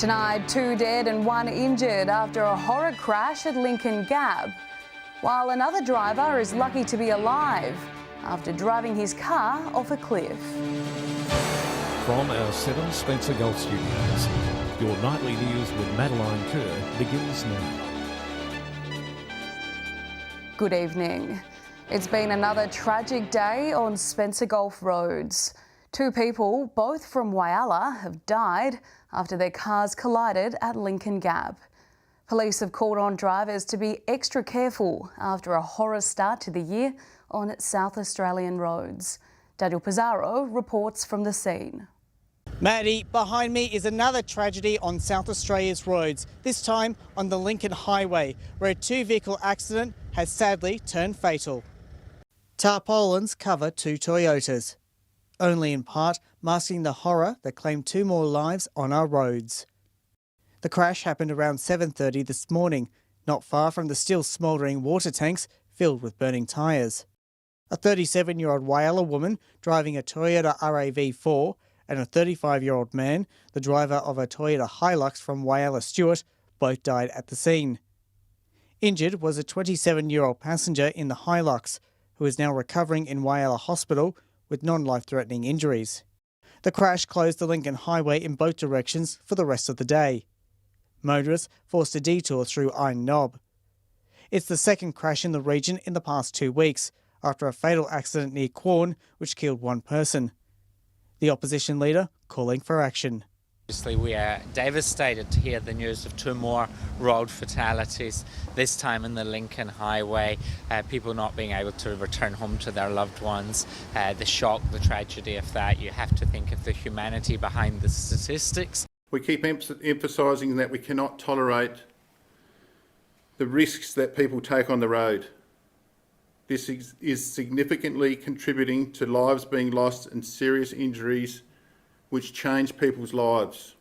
Tonight, 2 dead and 1 injured after a horror crash at Lincoln Gap, while another driver is lucky to be alive after driving his car off a cliff. From our 7 Spencer Golf Studios, your nightly news with Madeline Kerr begins now. Good evening. It's been another tragic day on Spencer Golf roads. 2 people, both from Whyalla, have died after their cars collided at Lincoln Gap. Police have called on drivers to be extra careful after a horror start to the year on South Australian roads. Daniel Pizarro reports from the scene. Maddie, behind me is another tragedy on South Australia's roads, this time on the Lincoln Highway, where a 2-vehicle accident has sadly turned fatal. Tarpaulins cover 2 Toyotas, only in part masking the horror that claimed 2 more lives on our roads. The crash happened around 7:30 this morning, not far from the still smouldering water tanks filled with burning tyres. A 37-year-old Whyalla woman driving a Toyota RAV4 and a 35-year-old man, the driver of a Toyota Hilux from Whyalla Stewart, both died at the scene. Injured was a 27-year-old passenger in the Hilux, who is now recovering in Whyalla Hospital with non-life-threatening injuries. The crash closed the Lincoln Highway in both directions for the rest of the day. Motorists forced a detour through Iron Knob. It's the second crash in the region in the past 2 weeks, after a fatal accident near Quorn which killed 1 person. The opposition leader calling for action. Obviously, we are devastated to hear the news of 2 more road fatalities, this time in the Lincoln Highway, people not being able to return home to their loved ones, the shock, the tragedy of that. You have to think of the humanity behind the statistics. We keep emphasising that we cannot tolerate the risks that people take on the road. This is significantly contributing to lives being lost and serious injuries which change people's lives.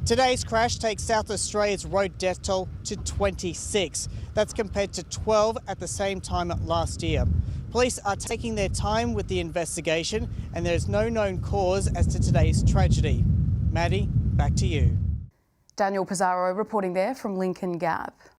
Today's crash takes South Australia's road death toll to 26. That's compared to 12 at the same time last year. Police are taking their time with the investigation and there is no known cause as to today's tragedy. Maddie, back to you. Daniel Pizarro reporting there from Lincoln Gap.